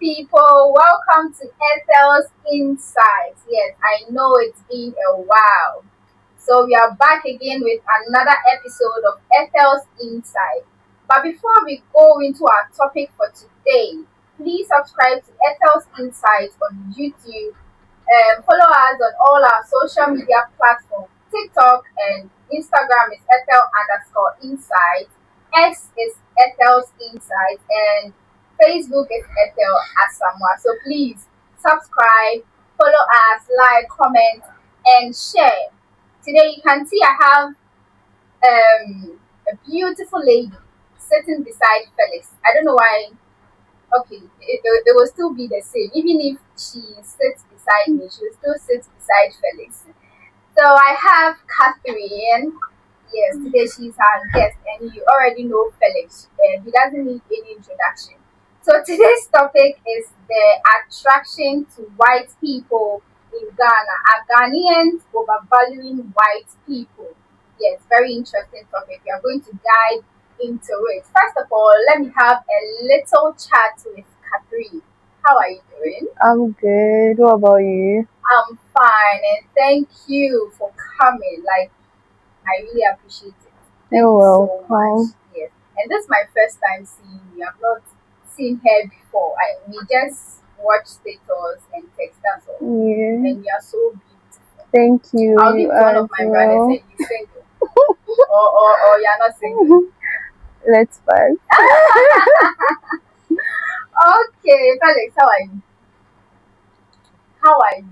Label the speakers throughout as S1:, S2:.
S1: people. Welcome to Ethel's Insights. Yes, I know it's been a while. So, we are back again with another episode of Ethel's Insight. But before we go into our topic for today, please subscribe to Ethel's Insights on YouTube and follow us on all our social media platforms. TikTok and Instagram is Ethel underscore Insight. X is Ethel's Insight and Facebook is Ethel Asamoah. So please subscribe, follow us, like, comment, and share. Today you can see I have a beautiful lady sitting beside Felix. I don't know why. Okay, it will still be the same. Even if she sits beside me, she will still sit beside Felix. So I have Catherine. Yes, today she's our guest, and you already know Felix. He doesn't need any introduction. So today's topic is the attraction to white people in Ghana. Are Ghanaians overvaluing white people? Yes, very interesting topic. We are going to dive into it. First of all, let me have a little chat with Catherine. How are you doing?
S2: I'm good. What about you?
S1: I'm fine, and thank you for coming. Like, I really appreciate it. Thank
S2: You're
S1: you so
S2: welcome.
S1: much. Yes, and this is my first time seeing you. I've not seen her before. We just watch status and text. That's all.
S2: Yeah.
S1: And you are so beautiful.
S2: Thank you.
S1: I'll give
S2: You
S1: one of
S2: as
S1: my brothers
S2: well.
S1: and you single, or you're not single.
S2: Let's pass.
S1: Okay, Felix, how are you? How are you?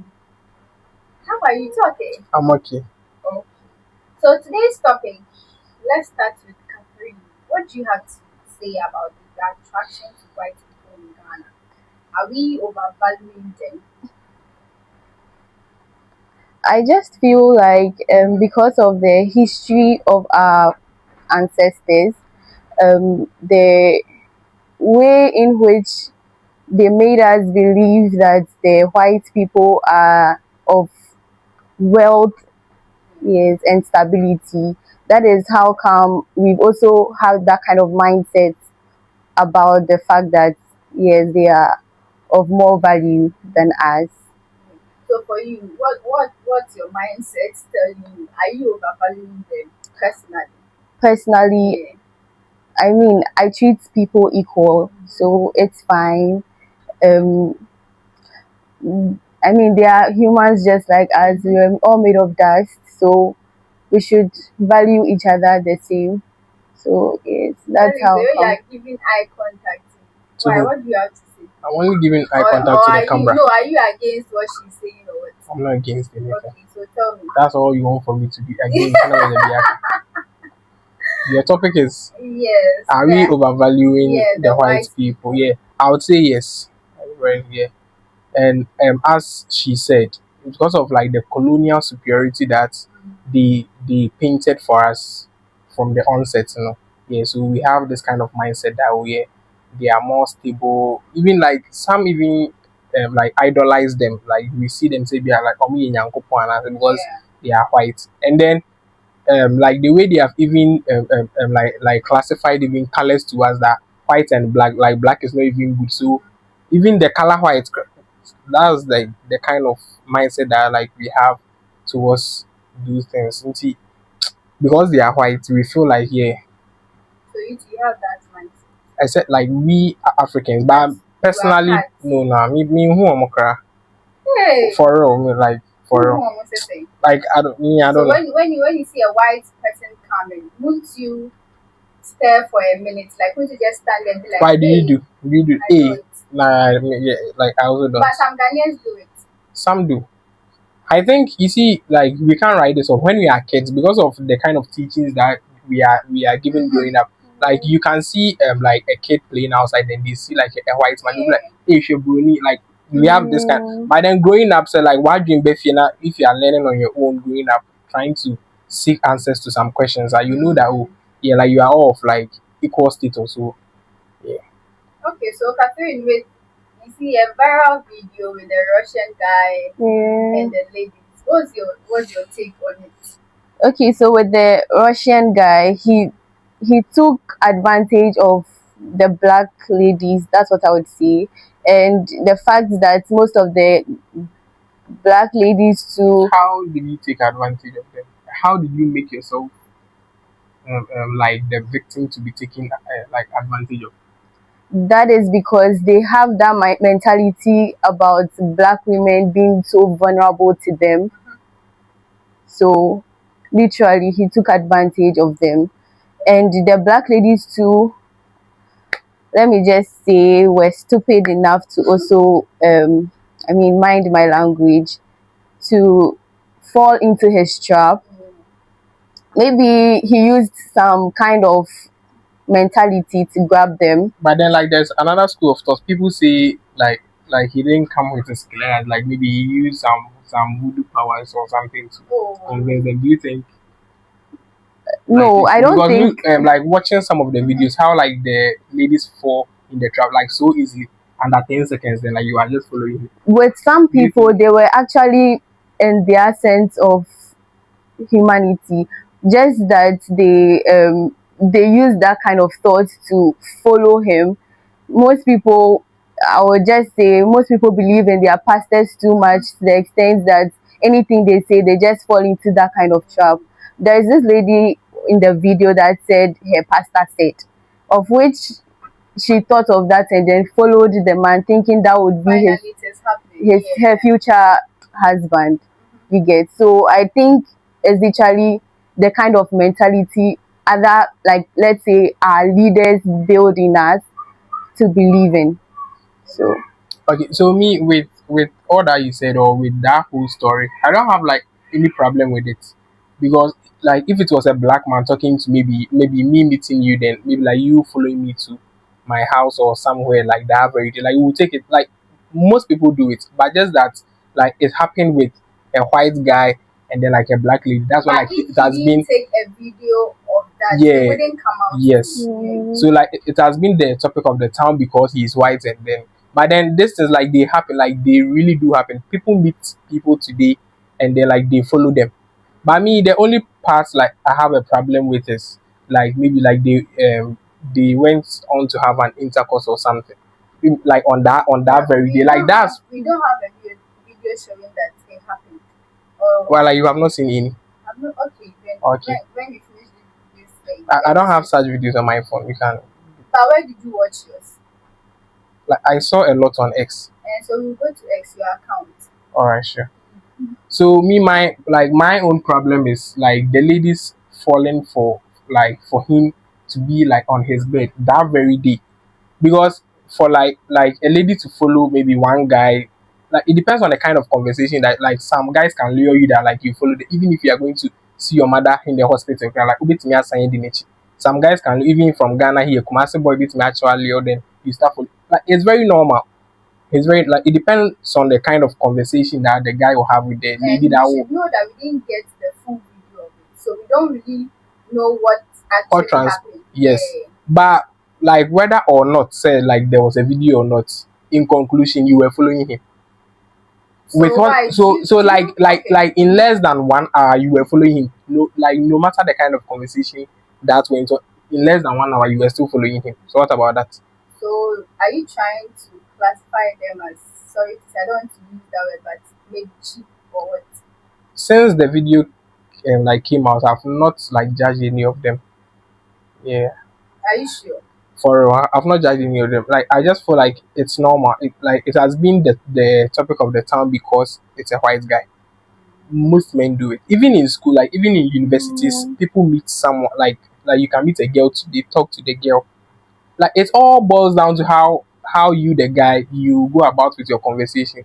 S1: How are you? It's okay.
S3: I'm okay.
S1: Okay. So today's topic, let's start with Catherine. What do you have to say about the attraction to white people in Ghana? Are we overvaluing them?
S2: I just feel like because of the history of our ancestors, the way in which they made us believe that the white people are of wealth, yes, and stability. That is how come we've also had that kind of mindset about the fact that yes, they are of more value than us.
S1: So for you, what's your mindset telling you? Are you overvaluing them personally?
S2: Personally,
S1: Yeah.
S2: I mean, I treat people equal, so it's fine. Um, I mean, they are humans just like us. We're all made of dust, so we should value each other the same. So yes, that's
S1: Felix, the
S2: how
S1: way you
S2: come.
S1: are giving eye contact.
S3: So
S1: Why? What do you have to say?
S3: I'm only giving eye
S1: Or
S3: contact to
S1: are
S3: the camera.
S1: are you against what she's saying or what?
S3: I'm not against anything.
S1: Okay, so tell me.
S3: That's all you want for me to be against. I'm not gonna be happy. Your topic is:
S1: Yes.
S3: are we overvaluing
S1: Yeah,
S3: the
S1: the
S3: white
S1: white
S3: people? Yeah, I would say yes. Right, yeah. And as she said, because of like the colonial superiority that they painted for us from the onset, Yeah, so we have this kind of mindset that they are more stable. Even like some even like idolize them. Like we see them say they are like Omi Nyankopon because
S1: Yeah.
S3: they are white. And then like the way they have even like classified even colors to us, that white and black, like black is not even good. So even the color white, that's like the kind of mindset that like we have towards those things. You see, because they are white, we feel like, yeah,
S1: So you have that mindset.
S3: I said like we are Africans, but
S1: You are
S3: personally,
S1: part.
S3: no, nah, me who am I?
S1: Hey.
S3: For real, me like for
S1: Who
S3: real,
S1: almost a thing.
S3: like I don't
S1: So
S3: know.
S1: when you see a white person coming, won't you stare for a minute? Like won't you just stand there and be like,
S3: Why do
S1: hey,
S3: you do? Do you do?
S1: I don't.
S3: Nah, yeah, like I also don't.
S1: But some Ghanaians do it.
S3: Some do. I think you see, like we can't write this off when we are kids because of the kind of teachings that we are given growing up. Like you can see like a kid playing outside and they see like a white man, they'll be like, hey, if you're brony, like we have this kind. But then growing up, so like why dream if you are learning on your own, growing up, trying to seek answers to some questions, that you know that yeah, like you are all of like equal status. So yeah.
S1: Okay, so Catherine, with you see a viral video with the Russian guy
S2: Yeah.
S1: and the ladies. What's your take on it?
S2: Okay, so with the Russian guy, he took advantage of the black ladies. That's what I would say. And the fact that most of the black ladies too,
S3: How did you take advantage of them? How did you make yourself like the victim to be taken like advantage of?
S2: that is because they have that mentality about black women being so vulnerable to them. So literally he took advantage of them. And the black ladies too, let me just say, were stupid enough to also mind my language, to fall into his trap. Maybe he used some kind of mentality to grab them.
S3: But then like there's another school of thought. People say like he didn't come with his clearance, like maybe he used some voodoo powers or something to convince them. Do you think like
S2: No,
S3: it's
S2: I
S3: true?
S2: don't
S3: Because me
S2: think.
S3: like watching some of the videos, how like the ladies fall in the trap like so easily, and at 10 seconds then like you are just following it.
S2: With some
S3: Do you
S2: people
S3: think
S2: they were actually in their sense of humanity, just that they use that kind of thought to follow him. Most people, I would just say, most people believe in their pastors too much, to the extent that anything they say, they just fall into that kind of trap. There is this lady in the video that said her pastor said, of which she thought of that and then followed the man, thinking that would be
S1: finally it is happening?
S2: his her future husband. You get. So I think it's literally the kind of mentality other, like, let's say, our leaders build in us to believe in. So
S3: okay, so me with all that you said or with that whole story, I don't have like any problem with it because like if it was a black man talking to maybe me meeting you, then maybe like you following me to my house or somewhere like that very day, like we will take it like most people do it, but just that like it happened with a white guy and then like a black lady. That's why
S1: But
S3: like
S1: if
S3: it
S1: you
S3: has
S1: didn't
S3: been
S1: take a video of that, it
S3: yeah
S1: wouldn't come out.
S3: yes. So like it has been the topic of the town because he's white, and then but then this is like they happen, like they really do happen. People meet people today and they like they follow them. But me, the only part like I have a problem with is like maybe like they went on to have an intercourse or something. Like on that very day. Like that's
S1: We don't have a video showing that it happened.
S3: well like you have not seen any.
S1: I'm not okay. Then
S3: Okay.
S1: when we finish this thing,
S3: I don't have such videos on my phone. You can
S1: But where did you watch yours?
S3: like I saw a lot on X.
S1: And so we go to X your account.
S3: Alright, sure. So me my own problem is like the ladies falling for like for him to be like on his bed that very day. Because for like a lady to follow maybe one guy, like it depends on the kind of conversation that like some guys can lure you that like you follow the, even if you are going to see your mother in the hospital, you can like "Obetumi asan di n'echi." Some guys can even from Ghana here, Kumasi boy bit me actually lure them, you start following. Like it's very normal. It's very like it depends on the kind of conversation that the guy will have with the lady
S1: And
S3: that
S1: you
S3: will
S1: should know that we didn't get the full video of it. So we don't really know what
S3: or
S1: actually happened.
S3: yes.
S1: Yeah.
S3: But like whether or not say like there was a video or not, in conclusion you were following him. With
S1: So
S3: one
S1: why
S3: so
S1: do
S3: like
S1: you, okay.
S3: like in less than 1 hour you were following him. No like no matter the kind of conversation that went on, in less than 1 hour you were still following him. So what about that?
S1: So are you trying to classify them as, sorry to say, I don't want to use that word, but maybe cheap or what?
S3: Since the video like came out, I've not like judged any of them. Yeah.
S1: Are you sure?
S3: For I've not judged any of them. Like I just feel like it's normal. It like it has been the topic of the town because it's a white guy. Most men do it. Even in school, like even in universities, people meet someone like you can meet a girl today, talk to the girl. Like it all boils down to how you the guy you go about with your conversation.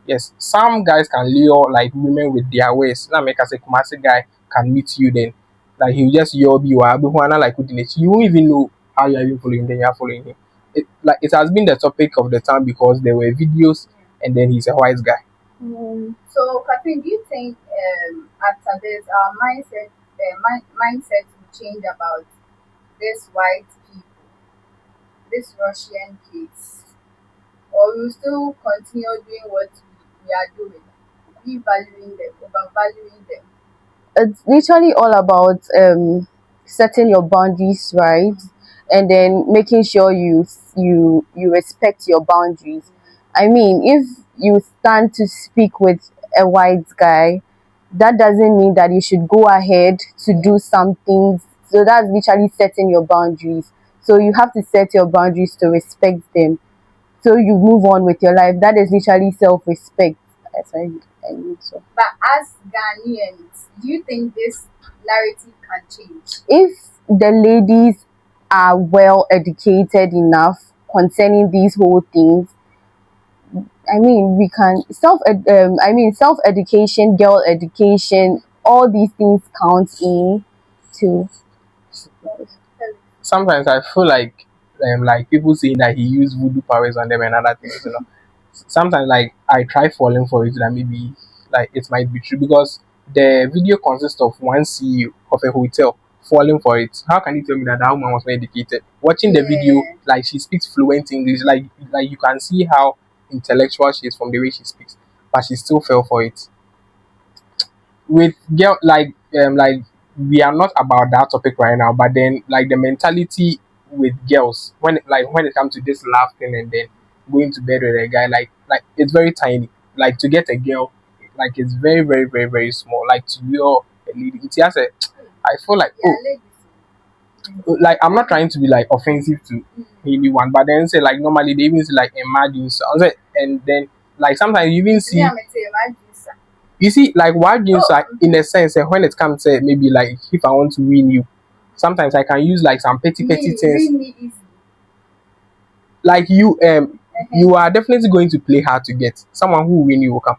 S3: Yes, some guys can lure like women with their ways. Now make us a Kumasi guy can meet you then. Like he'll just yob you up, like you won't even know how you're even following, then you're following him. It like it has been the topic of the time because there were videos and then he's a white guy.
S1: So, Catherine, do you think after this, our mindset will change about this white people, this Russian kids, or we will still continue doing what we are doing, devaluing them, overvaluing them?
S2: it's literally all about setting your boundaries right. and then making sure you respect your boundaries. I mean, if you stand to speak with a white guy, that doesn't mean that you should go ahead to do some things. So that's literally setting your boundaries. So you have to set your boundaries to respect them. So you move on with your life. That is literally self-respect. Yes, I need so.
S1: But as Ghanaians, do you think this narrative can change?
S2: If the ladies are well educated enough concerning these whole things, I mean, we can self education, girl education, all these things count in to.
S3: Sometimes I feel like people saying that he used voodoo powers on them and other things, you know. Sometimes like I try falling for it that maybe like it might be true because the video consists of one CEO of a hotel falling for it. How can you tell me that that woman was not educated? Watching the video,
S1: Yeah.
S3: like she speaks fluent English, like you can see how intellectual she is from the way she speaks, but she still fell for it. With girl like we are not about that topic right now, but then like the mentality with girls when it comes to this love thing and then going to bed with a guy like it's very tiny. Like to get a girl, like it's very very very very small. Like to your a lady, it's just a, I feel like
S1: Yeah, ladies.
S3: like I'm not trying to be like offensive to anyone, but then say like normally they even say like imagine so and then like sometimes you even
S1: Me,
S3: see,
S1: I'm a team. I do, sir.
S3: you see, like what games
S1: Oh,
S3: are in a sense, when it comes to maybe like if I want to win you, sometimes I can use like some petty
S1: me,
S3: things.
S1: win me easy.
S3: Like you are definitely going to play hard to get. Someone who will win you will come.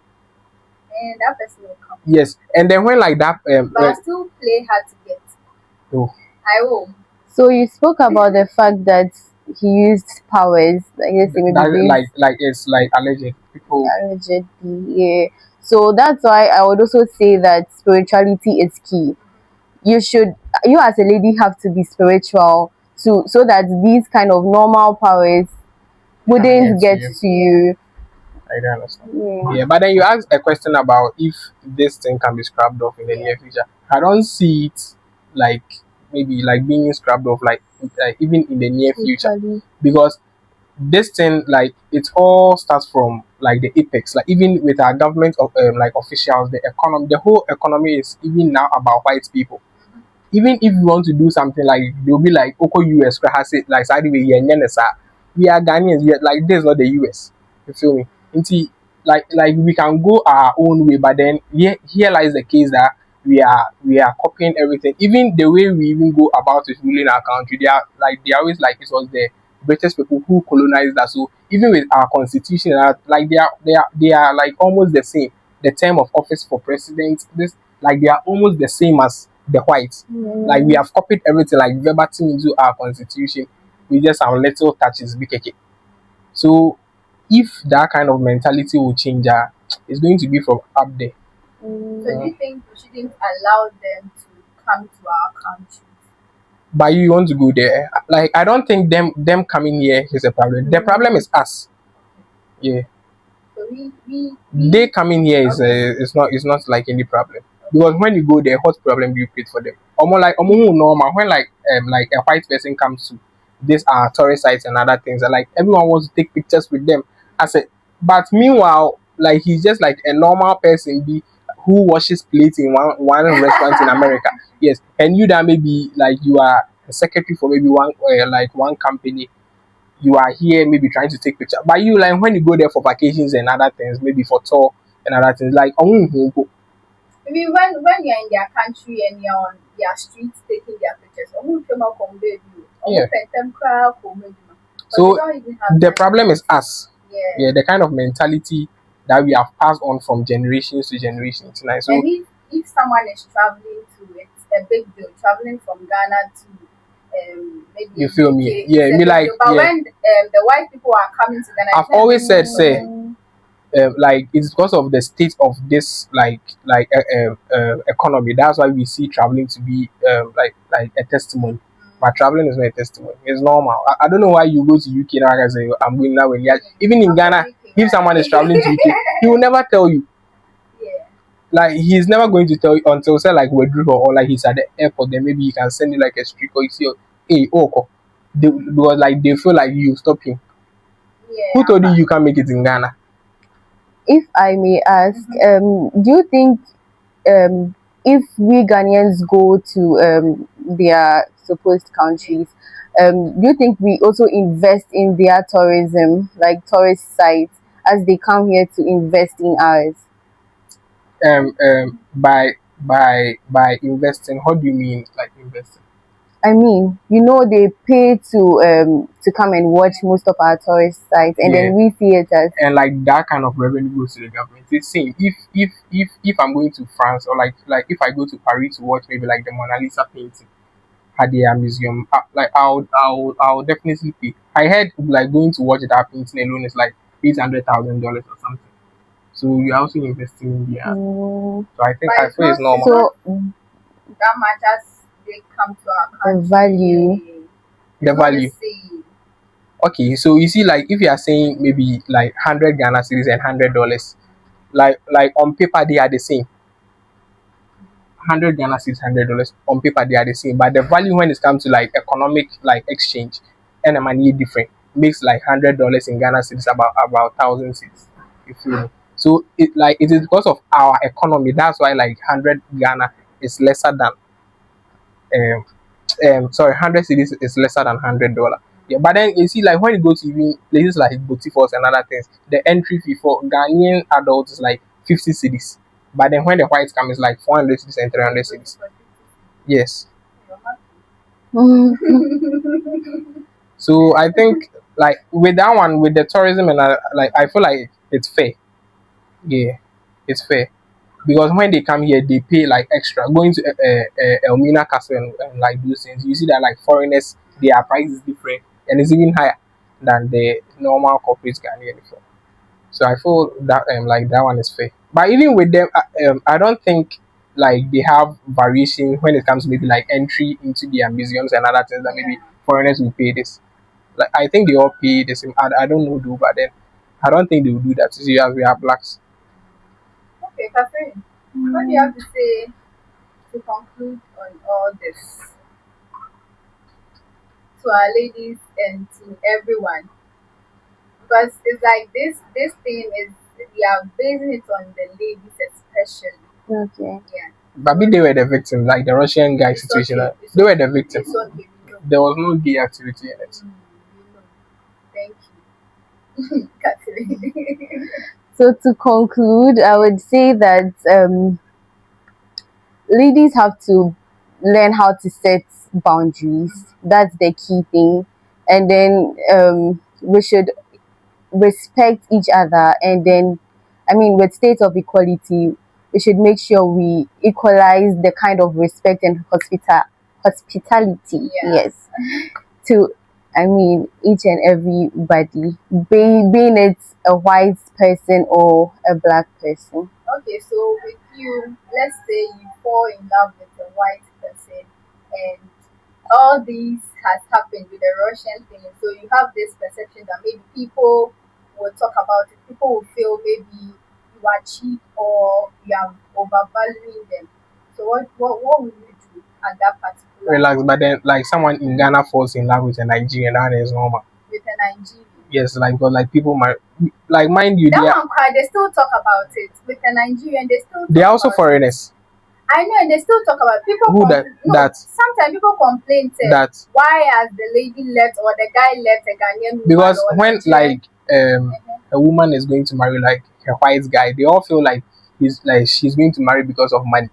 S1: And that person will come.
S3: Yes, and then when like that
S1: But I still play hard to get.
S3: oh,
S1: I will.
S2: So you spoke about the fact that he used powers. I guess maybe
S3: that
S2: these
S3: like it's like alleged people.
S2: allegedly, yeah. So that's why I would also say that spirituality is key. You should, you as a lady have to be spiritual to so that these kind of normal powers wouldn't
S3: Get
S2: get
S3: to you.
S2: to you.
S3: I don't understand.
S2: Yeah.
S3: Yeah, but then you asked a question about if this thing can be scrapped off in the near future. I don't see it like maybe like being scrapped off like even in the near future
S2: Totally.
S3: because this thing like it all starts from like the apex. Like even with our government of like officials, the whole economy is even now about white people. Even if you want to do something like they'll be like Oko US has it like side way we are Ghanaians, we are, like this is not the US. You feel me? Until like we can go our own way, but then here lies the case that we are copying everything. Even the way we even go about it ruling our country, they are always like it was the British people who colonized us. So even with our constitution, like they are like almost the same. The term of office for president, this like they are almost the same as the whites. Like we have copied everything like verbatim into our constitution. We just have little touches, BKK. So if that kind of mentality will change, it's going to be from up there.
S1: So do you think we shouldn't allow them to come to our country?
S3: But you want to go there? Like I don't think them coming here is a problem. The problem is us. Yeah,
S1: So
S3: they coming here
S1: okay.
S3: is not like any problem because when you go there, what problem do you create for them? Almost like almost normal when like a white person comes to these tourist sites and other things, and like everyone wants to take pictures with them. I said, but meanwhile, like he's just like a normal person be who washes plates in one restaurant in America. Yes, and you that maybe like you are a secretary for maybe one company, you are here maybe trying to take picture. But you like when you go there for vacations and other things, maybe for tour and other things, like
S1: Maybe when you're in their country and you're on their streets taking their pictures, who came out come baby?
S3: yeah.
S1: Them crowd come baby. But they
S3: So
S1: don't even have
S3: the
S1: that.
S3: problem is us.
S1: Yeah.
S3: Yeah, the kind of mentality that we have passed on from generations to generations tonight. So
S1: And if someone is traveling to it's a big deal, traveling from Ghana to maybe
S3: you feel me?
S1: UK,
S3: Yeah,
S1: it's a
S3: me
S1: big
S3: like
S1: deal. But
S3: yeah.
S1: when the white people are coming to Ghana,
S3: I've always said say like it's because of the state of this economy. That's why we see traveling to be like a testimony. But traveling is not a testimony. It's normal. I don't know why you go to UK now and say I'm going now. When even in Ghana, if someone is traveling to UK, he will never tell you.
S1: yeah.
S3: Like he's never going to tell you until say like we're or like he's at the airport. Then maybe he can send you like a streak or you see, hey, oh, because like they feel like you stop him.
S1: Yeah,
S3: Who told you you can't make it in Ghana?
S2: If I may ask, do you think if we Ghanaians go to their supposed countries, do you think we also invest in their tourism, like tourist sites, as they come here to invest in ours?
S3: By investing. How do you mean like investing?
S2: I mean, they pay to come and watch most of our tourist sites, and
S3: Yeah,
S2: then we theaters.
S3: and like that kind of revenue goes to the government. It's same. If I'm going to France, or like if I go to Paris to watch maybe like the Mona Lisa painting at their museum, like I'll definitely pay. I heard like going to watch that painting alone is like $800,000 or something. So you're also investing in there.
S2: Mm,
S3: So I think
S1: but
S3: I feel it's normal.
S2: so
S1: that much as they come to our
S2: the
S1: country.
S2: value.
S3: The
S1: It's not
S3: value.
S1: same.
S3: Okay, so you see, like if you are saying maybe like 100 Ghana cedis and $100, like on paper they are the same. 100 Ghana cedis, $100 on paper they are the same, but the value when it comes to like economic like exchange and the money different makes like $100 in Ghana cedis about 1,000 cedis. You feel me? So it is because of our economy. That's why like 100 Ghana is lesser than um sorry, 100 cedis is lesser than $100. Yeah, but then you see, like when you go to even places like Botifos and other things, the entry fee for Ghanaian adults is like 50 cedis. But then when the whites come, it's like 400 cedis and 300 cedis. Yes. So I think like with that one, with the tourism and like I feel like it's fair. Yeah, it's fair because when they come here, they pay like extra. Going to Elmina Castle and like those things, you see that like foreigners, their price is different and it's even higher than the normal corporate Ghanaian before. So I feel that like that one is fair. But even with them, I don't think like they have variation when it comes to maybe like entry into their museums and other things that maybe foreigners will pay this. Like I think they all pay the same. I don't know though, but then I don't think they will do that. See, as we are blacks.
S1: Okay, Catherine, what do you have to say to conclude on all this to our ladies and to everyone? Because it's like this thing is we are basing it on the ladies especially.
S2: Okay.
S1: Yeah.
S3: But they were the victim, like the Russian guy
S1: It's
S3: situation.
S1: okay. It's
S3: They were
S1: okay.
S3: the victim.
S1: It's okay. We know.
S3: There was no gay activity in it.
S1: We know. Thank you, Catherine.
S2: So to conclude, I would say that ladies have to learn how to set boundaries. That's the key thing. And then we should respect each other. And then, I mean, with state of equality, we should make sure we equalize the kind of respect and hospitality.
S1: Yeah.
S2: Yes, to, I mean, each and everybody, being it a white person or a black person.
S1: Okay, so with you, let's say you fall in love with a white person and all this has happened with the Russian thing. So you have this perception that maybe people will talk about it. People will feel maybe you are cheap or you are overvaluing them. So what will you do at that particular
S3: Relax, but then like someone in Ghana falls in love with a Nigerian, that is normal.
S1: with a Nigerian?
S3: Yes, like because like people might like mind you,
S1: That one cry, they still talk about it. With a Nigerian, they still talk
S3: they are also
S1: about it.
S3: foreigners.
S1: I know, and they still talk about it. People.
S3: Who that-
S1: No,
S3: that-
S1: sometimes people complain say,
S3: That
S1: why has the lady left or the guy left a Ghanaian woman
S3: because
S1: or
S3: when
S1: Nigerian?
S3: like a woman is going to marry like a white guy, they all feel like she's going to marry because of money.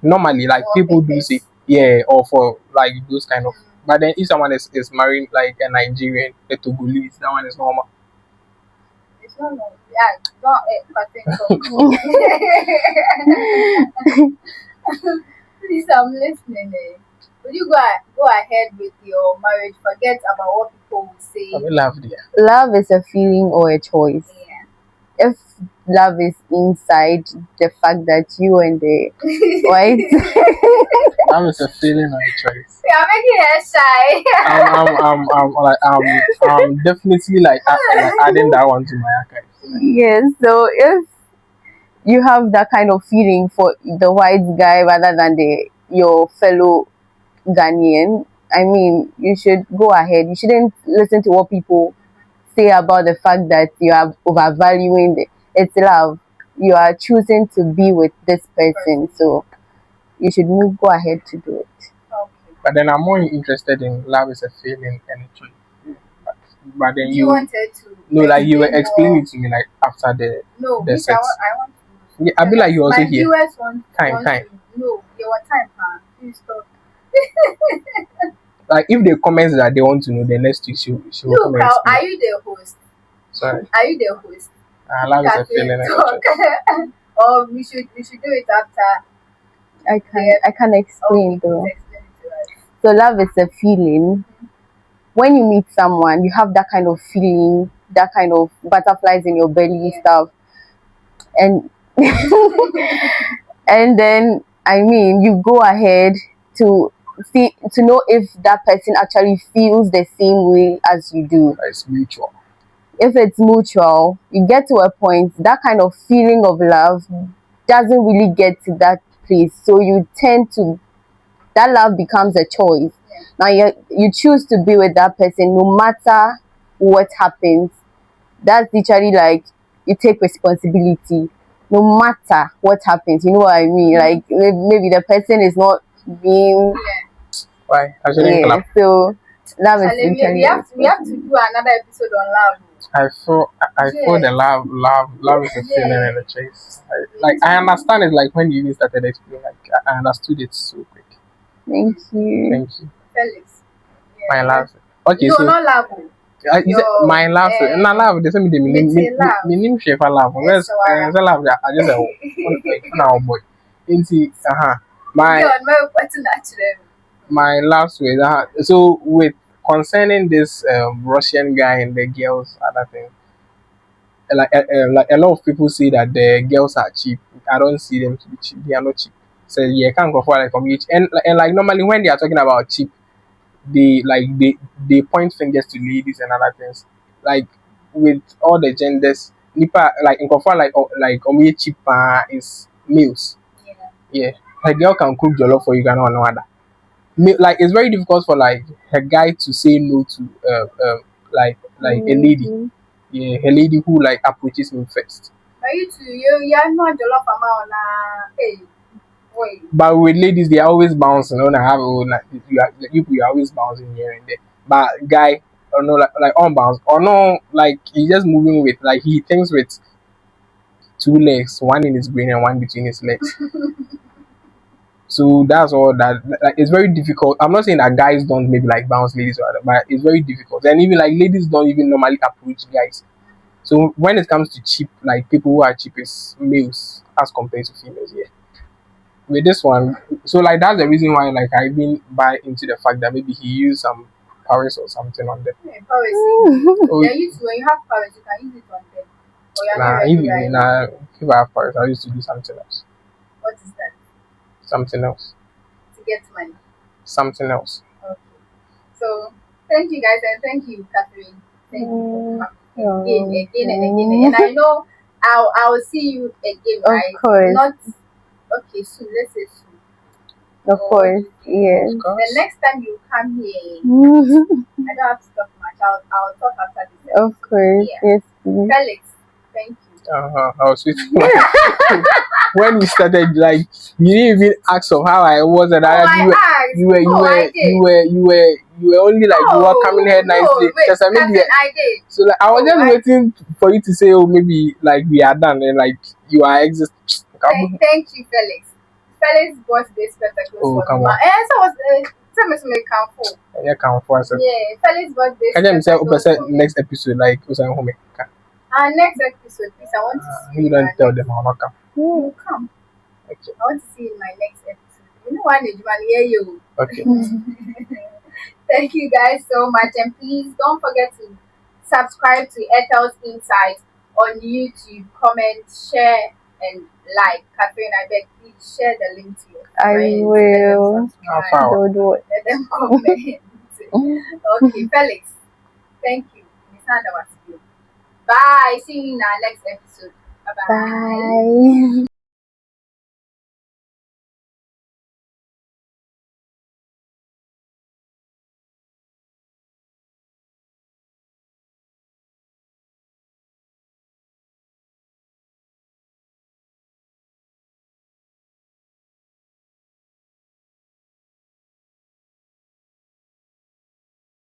S3: Normally, like
S1: Or
S3: people do
S1: papers.
S3: say, yeah, or for like those kind of. But then if someone is marrying like a Nigerian, a Togolese, that one is normal.
S1: It's not no. Yeah, don't but please, I'm listening. Would you go ahead with your marriage? Forget about what people will say.
S3: I will love there.
S2: Love is a feeling or a choice.
S1: Yeah.
S2: If love is inside, the fact that you and the white
S3: Love is a feeling or a choice.
S1: We are making her shy.
S3: I'm definitely like adding that one to my archives.
S2: yes, so if you have that kind of feeling for the white guy rather than your fellow Ghanaian, I mean, you should go ahead. You shouldn't listen to what people say about the fact that you are overvaluing it's love. You are choosing to be with this person, so you should go ahead to do it.
S1: Okay.
S3: But then I'm more interested in love is a feeling and a choice. But then
S1: Do you wanted to
S3: no, like you were
S1: explain
S3: explaining
S1: more?
S3: it to me like after
S1: No,
S3: the
S1: which I
S3: sex.
S1: want. I want to.
S3: Yeah, I be like you also
S1: My
S3: here.
S1: viewers want
S3: Time.
S1: to know your time, man. Please stop.
S3: Like if they comment that they want to know, the next week she will
S1: Look,
S3: comment.
S1: are you the host?
S3: Sorry.
S1: Are you the host?
S3: Love is a
S1: Catherine,
S3: feeling and a
S1: talk.
S3: choice.
S1: Or we should do it after.
S2: I can explain
S1: Okay,
S2: though.
S1: please explain it to us.
S2: So love is a feeling. When you meet someone, you have that kind of feeling, that kind of butterflies in your belly
S1: Yeah.
S2: stuff, and and then I mean, you go ahead to see to know if that person actually feels the same way as you do.
S3: It's mutual.
S2: If it's mutual, you get to a point that kind of feeling of love doesn't really get to that place, so you tend to that love becomes a choice.
S1: Yeah.
S2: Now you choose to be with that person no matter what happens. That's literally like you take responsibility no matter what happens. You know what I mean? Like maybe the person is not being
S1: Yeah.
S3: Why? I shouldn't
S2: yeah.
S3: clap.
S2: So love is
S1: Charlie,
S2: literally
S1: we have to do another episode on love.
S3: I feel the
S1: Yes.
S3: love is a feeling
S1: Yeah.
S3: and a chase. Like I understand it. Like when you even started explaining, like I understood it so quick.
S2: Thank you.
S3: Thank you.
S1: Felix. Yeah.
S3: My love. Okay,
S1: No,
S3: so
S1: not love.
S3: you said
S1: Your
S3: my love. Na love. They say me the
S1: meeting love.
S3: name shape love. Unless say love. I just say now boy. Into my
S1: Yeah, no, but natural.
S3: my last way. So with concerning this Russian guy and the girls, other thing, like a lot of people say that the girls are cheap. I don't see them to be cheap. They are not cheap. So yeah, can't go for like community. And like normally when they are talking about cheap, they point fingers to ladies and other things. Like with all the genders, nipa like in Kofa like cheap is males.
S1: Yeah.
S3: Yeah, a girl can cook jollof for you, can no other. Like it's very difficult for like a guy to say no to like a lady.
S2: Mhm.
S3: Yeah, a lady who like approaches me first.
S1: But you too, you are not jollof amount hey. Wait.
S3: But with ladies, they are always bouncing. You know, I have like you are always bouncing here and there. But guy, or no, like on bounce, or no, like he's just moving with like he thinks with two legs, one in his brain and one between his legs. So that's all that like it's very difficult. I'm not saying that guys don't maybe like bounce ladies or other, but it's very difficult. And even like ladies don't even normally approach guys. So when it comes to cheap, like people who are cheap is males as compared to females, yeah. With this one, so like that's the reason why like I even buy into the fact that maybe he used some Paris or something on them.
S1: Yeah, Paris.
S3: Oh,
S1: Yeah, you too, when you have Paris, you can use it on them. Or you're not
S3: nah,
S1: ready,
S3: even
S1: right?
S3: nah, if I have Paris, I used to do something else.
S1: What is that?
S3: Something else.
S1: To get money.
S3: Something else.
S1: Okay. So thank you guys and thank you, Catherine. Thank you for coming again and again. And I know I'll see you again,
S2: Of
S1: right?
S2: course.
S1: Not okay, soon. Let's say soon.
S2: Of course, yes.
S3: Of course.
S1: The next time you come here, I don't have to talk much. I'll talk after this.
S2: Of course,
S1: Yeah.
S2: yes, please.
S1: Felix, thank you.
S3: I was with when you started, like you didn't even ask of how I was, and
S1: I
S3: you were,
S1: asked.
S3: you were, you
S1: Oh,
S3: were,
S1: I did.
S3: you were only like you were coming here nicely.
S1: No, wait,
S3: Just maybe,
S1: Catherine, I did.
S3: so like I was
S1: Oh,
S3: just
S1: I-
S3: waiting for you to say, oh, maybe like we are done, and like you are exist.
S1: Thank you, Felix. Felix bought this spectacles
S3: Oh,
S1: for
S3: come
S1: me.
S3: on.
S1: And so was tell me to make careful.
S3: Yeah, come for us.
S1: Yeah, Felix bought this
S3: Can you say
S1: spectacles
S3: percent
S1: for me.
S3: next episode like who's at home?
S1: Next episode, please, I want to see
S3: You
S1: in
S3: don't
S1: my
S3: tell
S1: next-
S3: them I'll not come.
S1: You come.
S3: Okay.
S1: I want to see in my next episode. You know what, Nejman, yeah, you.
S3: Okay.
S1: Thank you guys so much, and please don't forget to subscribe to Ethel's Insight on YouTube. Comment, share, and like. Catherine, I beg, please share the link to your
S2: I
S1: friends.
S2: will.
S1: Let them subscribe.
S3: How far?
S2: Don't do it.
S1: Let them comment. Okay, Felix. Thank you. Bye. See you in our next episode. Bye-bye.
S2: Bye.